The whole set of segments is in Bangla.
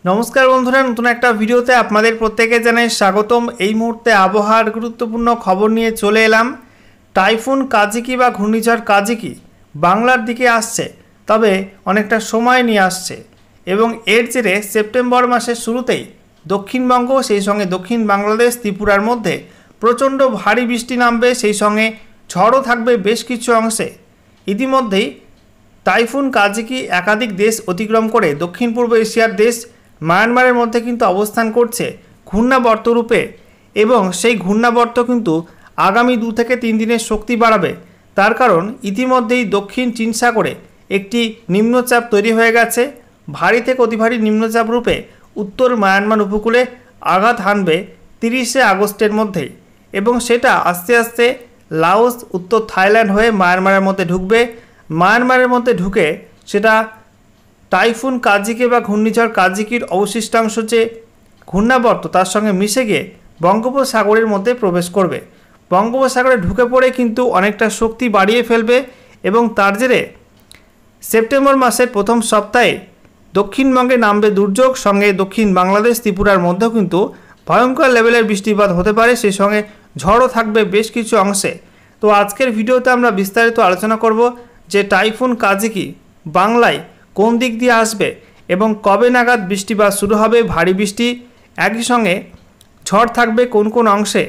नमस्कार बंधुरा नतून एक भिडियोते आपनादेर प्रत्येके जानाई स्वागतम। এই মুহূর্তে আবহাওয়ার গুরুত্বপূর্ণ খবর নিয়ে চলে এলাম। টাইফুন কাজিকি বা ঘূর্ণিঝড় কাজিকি বাংলার দিকে আসছে, তবে অনেকটা সময় নিয়ে আসছে এবং এর জেরে সেপ্টেম্বর মাসের শুরুতেই দক্ষিণবঙ্গ সেই সঙ্গে দক্ষিণ বাংলাদেশ ত্রিপুরার মধ্যে প্রচণ্ড ভারী বৃষ্টি নামবে, সেই সঙ্গে ঝড়ও থাকবে বেশ কিছু অংশে। ইতিমধ্যেই টাইফুন কাজিকি একাধিক দেশ অতিক্রম করে দক্ষিণ পূর্ব এশিয়ার দেশ মায়ানমারের মধ্যে কিন্তু অবস্থান করছে ঘূর্ণাবর্ত রূপে এবং সেই ঘূর্ণাবর্ত কিন্তু আগামী 2 থেকে 3 দিনের শক্তি বাড়াবে। তার কারণ ইতিমধ্যেই দক্ষিণ চীন সাগরে একটি নিম্নচাপ তৈরি হয়ে গেছে। ভারী থেকে অতি ভারী নিম্নচাপ রূপে উত্তর মায়ানমার উপকূলে আঘাত হানবে 30শে আগস্টের মধ্যেই এবং সেটা আস্তে আস্তে লাওস উত্তর থাইল্যান্ড হয়ে মায়ানমারের মধ্যে ঢুকবে। মায়ানমারের মধ্যে ঢুকে সেটা টাইফুন কাজিকি বা ঘূর্ণিঝড় কাজিকির অবশিষ্টাংশ যে ঘূর্ণাবর্ত তার সঙ্গে মিশে গিয়ে বঙ্গোপসাগরের মধ্যে প্রবেশ করবে। বঙ্গোপসাগরে ঢুকে পড়ে কিন্তু অনেকটা শক্তি বাড়িয়ে ফেলবে এবং তার জেরে সেপ্টেম্বর মাসের প্রথম সপ্তাহে দক্ষিণবঙ্গে নামবে দুর্যোগ, সঙ্গে দক্ষিণ বাংলাদেশ ত্রিপুরার মধ্যেও কিন্তু ভয়ঙ্কর লেভেলের বৃষ্টিপাত হতে পারে, সেই সঙ্গে ঝড়ও থাকবে বেশ কিছু অংশে। তো আজকের ভিডিওতে আমরা বিস্তারিত আলোচনা করব যে টাইফুন কাজিকি বাংলায় কোন দিক দিয়ে আসবে এবং কবে নাগাদ বৃষ্টিপাত শুরু হবে, ভারী বৃষ্টি, একই সঙ্গে ঝড় থাকবে কোন কোন অংশে,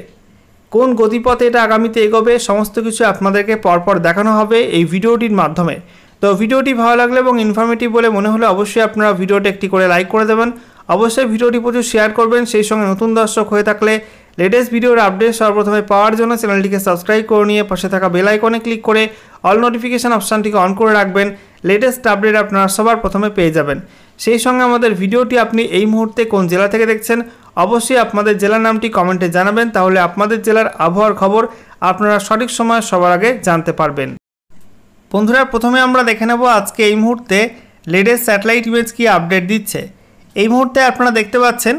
কোন গতিপথে এটা আগামীতে এগোবে, সমস্ত কিছু আপনাদেরকে পরপর দেখানো হবে এই ভিডিওটির মাধ্যমে। তো ভিডিওটি ভালো লাগলে এবং ইনফরমেটিভ বলে মনে হলে অবশ্যই আপনারা ভিডিওটি একটি করে লাইক করে দেবেন, অবশ্যই ভিডিওটি প্রচুর শেয়ার করবেন। সেই সঙ্গে নতুন দর্শক হয়ে থাকলে লেটেস্ট ভিডিওর আপডেট সর্বপ্রথমে পাওয়ার জন্য চ্যানেলটিকে সাবস্ক্রাইব করে নিয়ে পাশে থাকা বেল আইকনে ক্লিক করে অল নোটিফিকেশান অপশানটিকে অন করে রাখবেন। লেটেস্ট আপডেট আপনারা সবার প্রথমে পেয়ে যাবেন। সেই সঙ্গে আমাদের ভিডিওটি আপনি এই মুহূর্তে কোন জেলা থেকে দেখছেন অবশ্যই আপনাদের জেলার নামটি কমেন্টে জানাবেন, তাহলে আপনাদের জেলার আবহাওয়ার খবর আপনারা সঠিক সময় সবার আগে জানতে পারবেন। বন্ধুরা, প্রথমে আমরা দেখে নেব আজকে এই মুহূর্তে লেটেস্ট স্যাটেলাইট ইমেজ কি আপডেট দিচ্ছে। এই মুহূর্তে আপনারা দেখতে পাচ্ছেন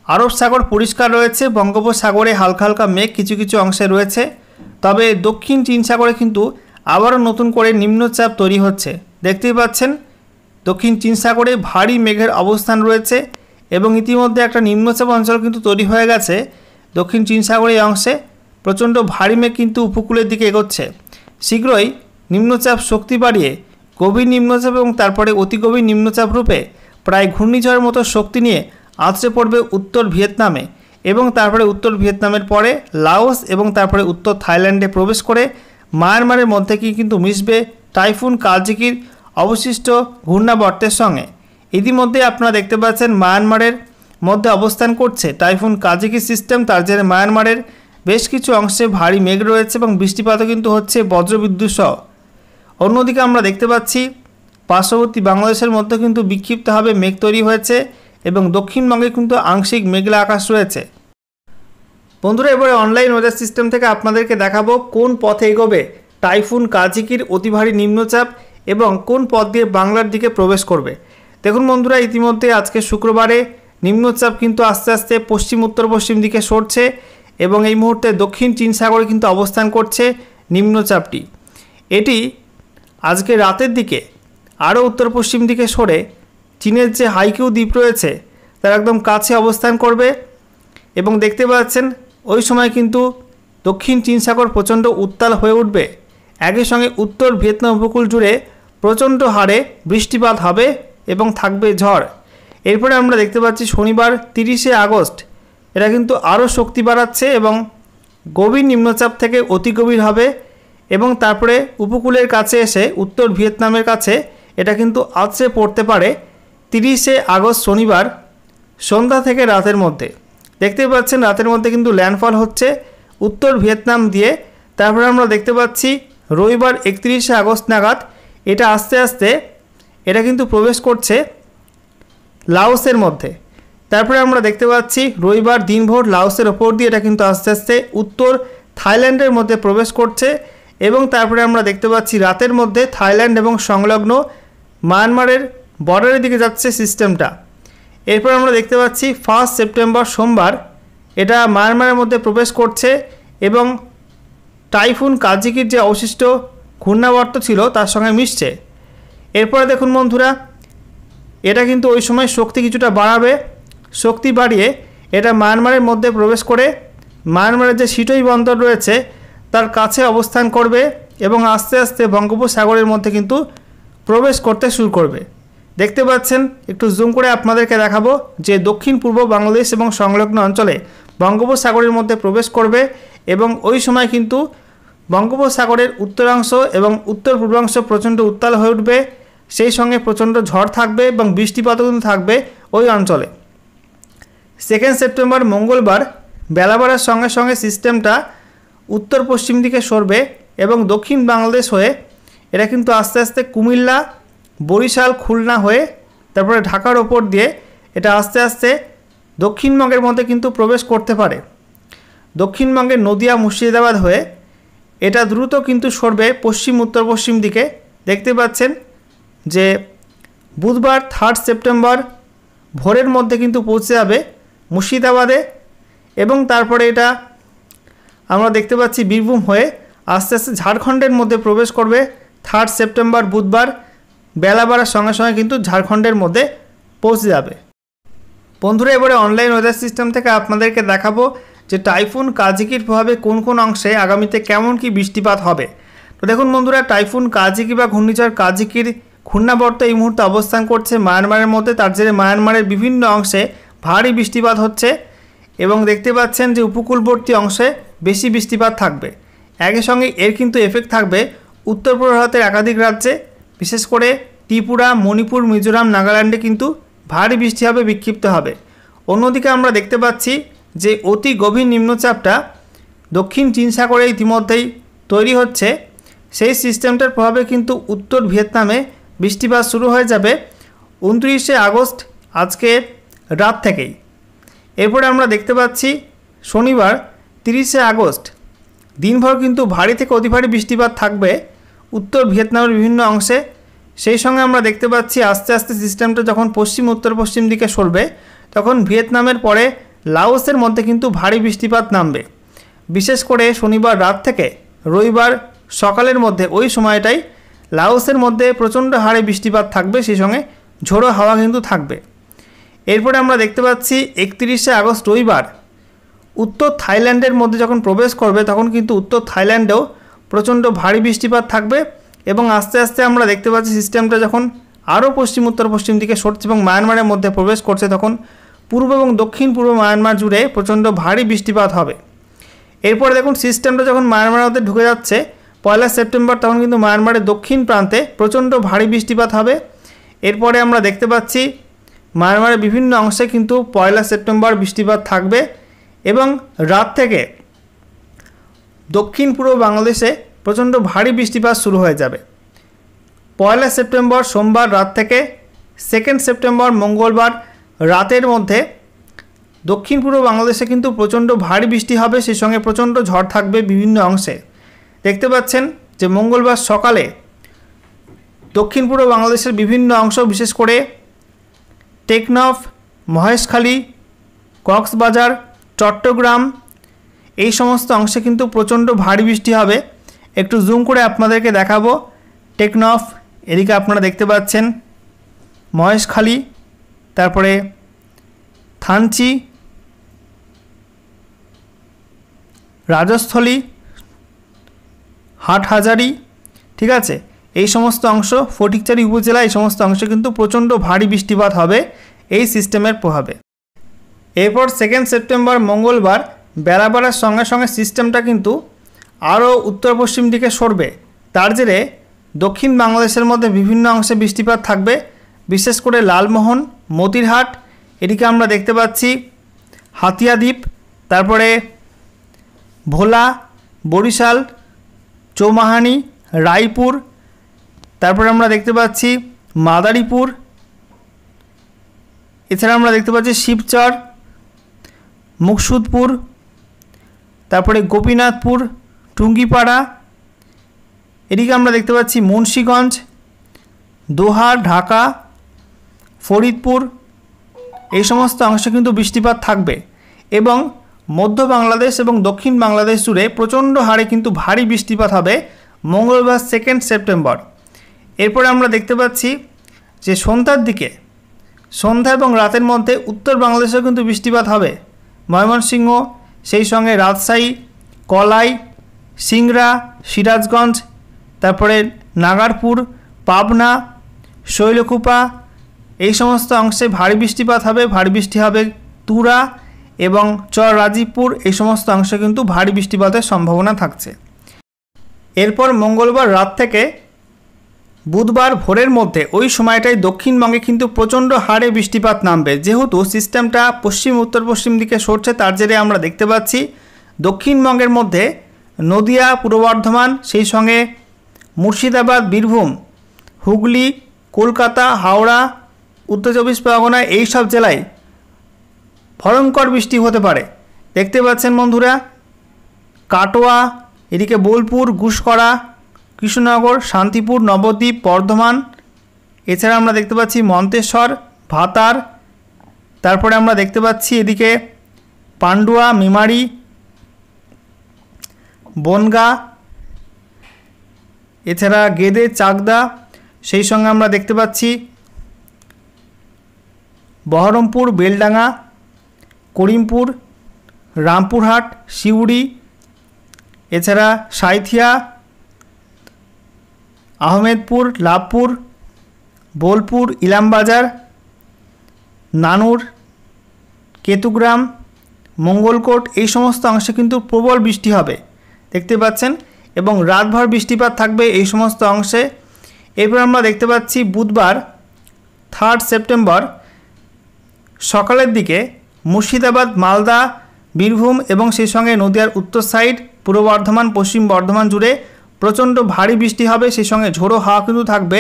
আরব সাগর পরিষ্কার রয়েছে, বঙ্গোপসাগরে হালকা হালকা মেঘ কিছু কিছু অংশে রয়েছে, তবে দক্ষিণ চীন সাগরে কিন্তু আবারও নতুন করে নিম্নচাপ তৈরি হচ্ছে। দেখতেই পাচ্ছেন দক্ষিণ চীন সাগরে ভারী মেঘের অবস্থান রয়েছে এবং ইতিমধ্যে একটা নিম্নচাপ অঞ্চল কিন্তু তৈরি হয়ে গেছে দক্ষিণ চীন সাগরের এই অংশে। প্রচণ্ড ভারী মেঘ কিন্তু উপকূলের দিকে এগোচ্ছে। শীঘ্রই নিম্নচাপ শক্তি বাড়িয়ে গভীর নিম্নচাপ এবং তারপরে অতি গভীর নিম্নচাপ রূপে প্রায় ঘূর্ণিঝড়ের মতো শক্তি নিয়ে আছড়ে পড়বে উত্তর ভিয়েতনামে এবং তারপরে উত্তর ভিয়েতনামের পরে লাওস এবং তারপরে উত্তর থাইল্যান্ডে প্রবেশ করে মায়ানমারের মধ্যে কিন্তু মিশবে টাইফুন কাজিকির অবশিষ্ট ঘূর্ণাবর্তের সঙ্গে। ইতিমধ্যে আপনারা দেখতে পাচ্ছেন মায়ানমারের মধ্যে অবস্থান করছে টাইফুন কাজিকি সিস্টেম, তার জন্য মায়ানমারের বেশ কিছু অংশে ভারী মেঘ রয়েছে এবং বৃষ্টিপাতও কিন্তু হচ্ছে বজ্রবিদ্যুৎ সহ। অন্যদিকে আমরা দেখতে পাচ্ছি পার্শ্ববর্তী বাংলাদেশের মধ্যে কিন্তু বিক্ষিপ্তভাবে মেঘ তৈরি হয়েছে এবং দক্ষিণবঙ্গে কিন্তু আংশিক মেঘলা আকাশ রয়েছে। বন্ধুরা, এবারে অনলাইন ওয়েদার সিস্টেম থেকে আপনাদেরকে দেখাবো কোন পথে এগোবে টাইফুন কাজিকির অতি ভারী নিম্নচাপ এবং কোন পথ দিয়ে বাংলার দিকে প্রবেশ করবে। দেখুন বন্ধুরা, ইতিমধ্যে আজকে শুক্রবারে নিম্নচাপ কিন্তু আস্তে আস্তে পশ্চিম উত্তর পশ্চিম দিকে সরছে এবং এই মুহূর্তে দক্ষিণ চীন সাগরে কিন্তু অবস্থান করছে নিম্নচাপটি। এটি আজকে রাতের দিকে আরও উত্তর পশ্চিম দিকে সরে চীনের যে হাইকিউ দ্বীপ রয়েছে তার একদম কাছে অবস্থান করবে এবং দেখতে পাচ্ছেন ওই সময় কিন্তু দক্ষিণ চীন সাগর প্রচণ্ড উত্তাল হয়ে উঠবে। একই সঙ্গে উত্তর ভিয়েতনাম উপকূল জুড়ে প্রচণ্ড হারে বৃষ্টিপাত হবে এবং থাকবে ঝড়। এরপরে আমরা দেখতে পাচ্ছি শনিবার 30শে আগস্ট এটা কিন্তু আরও শক্তি বাড়াচ্ছে এবং গভীর নিম্নচাপ থেকে অতি গভীর হবে এবং তারপরে উপকূলের কাছে এসে উত্তর ভিয়েতনামের কাছে এটা কিন্তু আছড়ে পড়তে পারে 30শে আগস্ট শনিবার সন্ধ্যা থেকে রাতের মধ্যে। দেখতে পাচ্ছেন রাতের মধ্যে কিন্তু ল্যান্ডফল হচ্ছে উত্তর ভিয়েতনাম দিয়ে। তারপরে আমরা দেখতে পাচ্ছি রবিবার 31শে আগস্ট নাগাদ এটা আস্তে আস্তে এটা কিন্তু প্রবেশ করছে লাওসের মধ্যে। তারপরে আমরা দেখতে পাচ্ছি রবিবার দিনভর লাওসের ওপর দিয়ে এটা কিন্তু আস্তে আস্তে উত্তর থাইল্যান্ডের মধ্যে প্রবেশ করছে এবং তারপরে আমরা দেখতে পাচ্ছি রাতের মধ্যে থাইল্যান্ড এবং সংলগ্ন মায়ানমারের বর্ডারের দিকে যাচ্ছে সিস্টেমটা। এরপর আমরা দেখতে পাচ্ছি 1 সেপ্টেম্বর সোমবার এটা মায়ানমারের মধ্যে প্রবেশ করছে এবং টাইফুন কাজিকির যে অবশিষ্ট ঘূর্ণাবর্ত ছিল তার সঙ্গে মিশছে। এরপরে দেখুন বন্ধুরা এটা কিন্তু ওই সময় শক্তি কিছুটা বাড়াবে। শক্তি বাড়িয়ে এটা মায়ানমারের মধ্যে প্রবেশ করে মায়ানমারের যে সিটোই বন্দর রয়েছে তার কাছে অবস্থান করবে এবং আস্তে আস্তে বঙ্গোপসাগরের মধ্যে কিন্তু প্রবেশ করতে শুরু করবে। দেখতে পাচ্ছেন, একটু জুম করে আপনাদেরকে দেখাবো যে দক্ষিণ পূর্ব বাংলাদেশ এবং সংলগ্ন অঞ্চলে বঙ্গোপসাগরের মধ্যে প্রবেশ করবে এবং ওই সময় কিন্তু বঙ্গোপসাগরের উত্তরাংশ এবং উত্তর পূর্বাংশ প্রচণ্ড উত্তাল হয়ে উঠবে। সেই সঙ্গে প্রচণ্ড ঝড় থাকবে এবং বৃষ্টিপাতও কিন্তু থাকবে ওই অঞ্চলে। 2 সেপ্টেম্বর মঙ্গলবার বেলা বাড়ার সঙ্গে সঙ্গে সিস্টেমটা উত্তর পশ্চিম দিকে সরবে এবং দক্ষিণ বাংলাদেশ হয়ে এটা কিন্তু আস্তে আস্তে কুমিল্লা, বরিশাল, খুলনা হয়ে তারপরে ঢাকার ওপর দিয়ে এটা আস্তে আস্তে দক্ষিণবঙ্গের মধ্যে কিন্তু প্রবেশ করতে পারে। দক্ষিণবঙ্গের নদিয়া, মুর্শিদাবাদ হয়ে এটা দ্রুত কিন্তু সরবে পশ্চিম উত্তর পশ্চিম দিকে। দেখতে পাচ্ছেন যে বুধবার 3 সেপ্টেম্বর ভোরের মধ্যে কিন্তু পৌঁছে যাবে মুর্শিদাবাদে এবং তারপরে এটা আমরা দেখতে পাচ্ছি বীরভূম হয়ে আস্তে আস্তে ঝাড়খণ্ডের মধ্যে প্রবেশ করবে 3 সেপ্টেম্বর বুধবার বেলা বাড়ার সঙ্গে সঙ্গে কিন্তু ঝাড়খণ্ডের মধ্যে পৌঁছে যাবে। বন্ধুরা, এবারে অনলাইন ওয়েদার সিস্টেম থেকে আপনাদেরকে দেখাবো যে টাইফুন কাজিকির প্রভাবে কোন কোন অংশে আগামীতে কেমন কি বৃষ্টিপাত হবে। তো দেখুন বন্ধুরা, টাইফুন কাজিকি বা ঘূর্ণিঝড় কাজিকির ঘূর্ণাবর্ত এই মুহূর্তে অবস্থান করছে মায়ানমারের মধ্যে। তার জেরে মায়ানমারের বিভিন্ন অংশে ভারী বৃষ্টিপাত হচ্ছে এবং দেখতে পাচ্ছেন যে উপকূলবর্তী অংশে বেশি বৃষ্টিপাত থাকবে। একই সঙ্গে এর কিন্তু এফেক্ট থাকবে উত্তর পূর্ব ভারতের একাধিক রাজ্যে, বিশেষ করে ত্রিপুরা, মণিপুর, মিজোরাম, নাগাল্যান্ডে কিন্তু ভারী বৃষ্টি হবে, বিক্ষিপ্ত হবে। অন্যদিকে আমরা দেখতে পাচ্ছি যে অতি গভীর নিম্নচাপটা দক্ষিণ চীন সাগরে ইতিমধ্যেই তৈরি হচ্ছে। সেই সিস্টেমটার প্রভাবে কিন্তু উত্তর ভিয়েতনামে বৃষ্টিপাত শুরু হয়ে যাবে 29 আগস্ট আজকে রাত থেকেই। এরপরে আমরা দেখতে পাচ্ছি শনিবার 30 আগস্ট দিনভর কিন্তু ভারী থেকে অতি ভারী বৃষ্টিপাত থাকবে উত্তর ভিয়েতনামের বিভিন্ন অংশে। সেই সঙ্গে আমরা দেখতে পাচ্ছি আস্তে আস্তে সিস্টেমটা যখন পশ্চিম উত্তর পশ্চিম দিকে সরবে তখন ভিয়েতনামের পরে লাওসের মধ্যে কিন্তু ভারী বৃষ্টিপাত নামবে। বিশেষ করে শনিবার রাত থেকে রবিবার সকালের মধ্যে ওই সময়টাই লাওসের মধ্যে প্রচণ্ড হারে বৃষ্টিপাত থাকবে, সেই সঙ্গে ঝোড়ো হাওয়া কিন্তু থাকবে। এরপরে আমরা দেখতে পাচ্ছি 31 আগস্ট রবিবার উত্তর থাইল্যান্ডের মধ্যে যখন প্রবেশ করবে তখন কিন্তু উত্তর থাইল্যান্ডেও প্রচণ্ড ভারী বৃষ্টিপাত থাকবে এবং আস্তে আস্তে আমরা দেখতে পাচ্ছি সিস্টেমটা যখন আরও পশ্চিম উত্তর পশ্চিম দিকে সরছে এবং মায়ানমারের মধ্যে প্রবেশ করছে তখন পূর্ব এবং দক্ষিণ পূর্ব মায়ানমার জুড়ে প্রচণ্ড ভারী বৃষ্টিপাত হবে। এরপরে দেখুন সিস্টেমটা যখন মায়ানমারের মধ্যে ঢুকে যাচ্ছে 1 সেপ্টেম্বর তখন কিন্তু মায়ানমারের দক্ষিণ প্রান্তে প্রচণ্ড ভারী বৃষ্টিপাত হবে। এরপরে আমরা দেখতে পাচ্ছি মায়ানমারের বিভিন্ন অংশে কিন্তু 1 সেপ্টেম্বর বৃষ্টিপাত থাকবে এবং রাত থেকে দক্ষিণ পূর্ব বাংলাদেশে প্রচণ্ড ভারী বৃষ্টিপাত শুরু হয়ে যাবে 1 সেপ্টেম্বর সোমবার রাত থেকে 2 সেপ্টেম্বর মঙ্গলবার রাতের মধ্যে দক্ষিণ পূর্ব বাংলাদেশে কিন্তু প্রচণ্ড ভারী বৃষ্টি হবে, সেই সঙ্গে প্রচণ্ড ঝড় থাকবে বিভিন্ন অংশে। দেখতে পাচ্ছেন যে মঙ্গলবার সকালে দক্ষিণ পূর্ব বাংলাদেশের বিভিন্ন অংশ, বিশেষ করে টেকনাফ, মহেশখালী, কক্সবাজার, চট্টগ্রাম এই সমস্ত অংশে কিন্তু প্রচণ্ড ভারী বৃষ্টি হবে। একটু জুম করে আপনাদেরকে দেখাবো টেকনাফ, এদিকে আপনারা দেখতে পাচ্ছেন মহেশখালী, তারপরে থানচি, রাজস্থলী, হাটহাজারি, ঠিক আছে, এই সমস্ত অংশ, ফটিকচারি উপজেলা এই সমস্ত অংশে কিন্তু প্রচণ্ড ভারী বৃষ্টিপাত হবে এই সিস্টেমের প্রভাবে। এরপর 2 সেপ্টেম্বর মঙ্গলবার বেলা বাড়ার সঙ্গে সঙ্গে সিস্টেমটা কিন্তু আরও উত্তর পশ্চিম দিকে সরবে। তার জেরে দক্ষিণ বাংলাদেশের মধ্যে বিভিন্ন অংশে বৃষ্টিপাত থাকবে, বিশেষ করে লালমোহন, মতিরহাট, এদিকে আমরা দেখতে পাচ্ছি হাতিয়াদ্বীপ, তারপরে ভোলা, বরিশাল, চৌমাহানি, রায়পুর, তারপরে আমরা দেখতে পাচ্ছি মাদারীপুর, এছাড়া আমরা দেখতে পাচ্ছি শিবচর, মুকসুদপুর, তারপরে গোপীনাথপুর, টুঙ্গিপাড়া, এদিকে আমরা দেখতে পাচ্ছি মুন্সিগঞ্জ, দোহা, ঢাকা, ফরিদপুর এই সমস্ত অংশে কিন্তু বৃষ্টিপাত থাকবে এবং মধ্য বাংলাদেশ এবং দক্ষিণ বাংলাদেশ জুড়ে প্রচণ্ড হারে কিন্তু ভারী বৃষ্টিপাত হবে মঙ্গলবার 2 সেপ্টেম্বর। এরপরে আমরা দেখতে পাচ্ছি যে সন্ধ্যার দিকে সন্ধ্যা এবং রাতের মধ্যে উত্তর বাংলাদেশেও কিন্তু বৃষ্টিপাত হবে। ময়মনসিংহ, সেই সঙ্গে রাজশাহী, কলাই, সিংড়া, সিরাজগঞ্জ, তারপরে নাগারপুর, পাবনা, শৈলকুপা, এই সমস্ত অংশে ভারী বৃষ্টিপাত হবে। ভারী বৃষ্টি হবে তুরা এবং চর রাজীবপুর, এই সমস্ত অংশে কিন্তু ভারী বৃষ্টিপাতের সম্ভাবনা থাকছে। এরপর মঙ্গলবার রাত থেকে বুধবার ভোরের মধ্যে ওই সময়টায় দক্ষিণবঙ্গে কিন্তু প্রচণ্ড হারে বৃষ্টিপাত নামবে। যেহেতু সিস্টেমটা পশ্চিম উত্তর পশ্চিম দিকে সরছে, তার জেরে আমরা দেখতে পাচ্ছি দক্ষিণবঙ্গের মধ্যে নদিয়া, পূর্ব বর্ধমান, সেই সঙ্গে মুর্শিদাবাদ, বীরভূম, হুগলি, কলকাতা, হাওড়া, উত্তর চব্বিশ পরগনা, এই সব জেলায় ভয়ঙ্কর বৃষ্টি হতে পারে। দেখতে পাচ্ছেন বন্ধুরা, কাটোয়া, এদিকে বোলপুর, গুসকরা, কৃষ্ণনগর, শান্তিপুর, নবদ্বীপ, বর্ধমান, এছাড়া আমরা দেখতে পাচ্ছি মন্তেশ্বর, ভাতার, তারপরে আমরা দেখতে পাচ্ছি এদিকে পান্ডুয়া, মেমারি, বনগাঁ, এছাড়া গেদে, চাকদা, সেই সঙ্গে আমরা দেখতে পাচ্ছি বহরমপুর, বেলডাঙ্গা, করিমপুর, রামপুরহাট, সিউড়ি, এছাড়া সাঁইথিয়া, আহমেদপুর, লাভপুর, বোলপুর, ইলামবাজার, নানুর, কেতুগ্রাম, মঙ্গলকোট, এই সমস্ত অংশে কিন্তু প্রবল বৃষ্টি হবে দেখতে পাচ্ছেন, এবং রাতভর বৃষ্টিপাত থাকবে এই সমস্ত অংশে। এরপর আমরা দেখতে পাচ্ছি বুধবার 3 সেপ্টেম্বর সকালের দিকে মুর্শিদাবাদ, মালদা, বীরভূম এবং সেই সঙ্গে নদিয়ার উত্তর সাইড, পূর্ব বর্ধমান, পশ্চিম বর্ধমান জুড়ে প্রচণ্ড ভারী বৃষ্টি হবে। সেই সঙ্গে ঝোড়ো হাওয়া কিন্তু থাকবে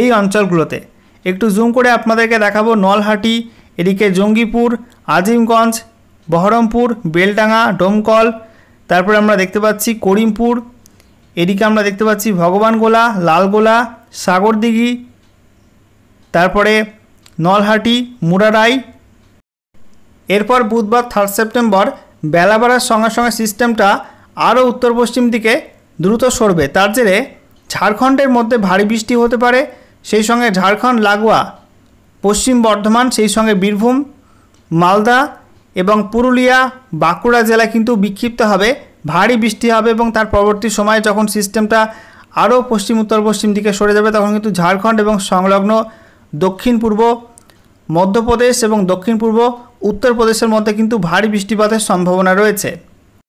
এই অঞ্চলগুলোতে। একটু জুম করে আপনাদেরকে দেখাবো নলহাটি, এদিকে জঙ্গিপুর, আজিমগঞ্জ, বহরমপুর, বেলডাঙ্গা, ডোমকল, তারপরে আমরা দেখতে পাচ্ছি করিমপুর, এদিকে আমরা দেখতে পাচ্ছি ভগবানগোলা, লালগোলা, সাগরদিঘি, তারপরে নলহাটি, মুরারাই। এরপর বুধবার 3 সেপ্টেম্বর বেলা বাড়ার সঙ্গে সঙ্গে সিস্টেমটা আরও উত্তর পশ্চিম দিকে দ্রুত সরবে। তার জেরে ঝাড়খণ্ডের মধ্যে ভারী বৃষ্টি হতে পারে। সেই সঙ্গে ঝাড়খণ্ড লাগোয়া পশ্চিম বর্ধমান, সেই সঙ্গে বীরভূম, মালদা এবং পুরুলিয়া, বাঁকুড়া জেলা কিন্তু বিক্ষিপ্ত হবে ভারী বৃষ্টি হবে। এবং তার পরবর্তী সময়ে যখন সিস্টেমটা আরও পশ্চিম উত্তর পশ্চিম দিকে সরে যাবে, তখন কিন্তু ঝাড়খণ্ড এবং সংলগ্ন দক্ষিণ পূর্ব মধ্যপ্রদেশ এবং দক্ষিণ পূর্ব উত্তরপ্রদেশের মধ্যে কিন্তু ভারী বৃষ্টিপাতের সম্ভাবনা রয়েছে।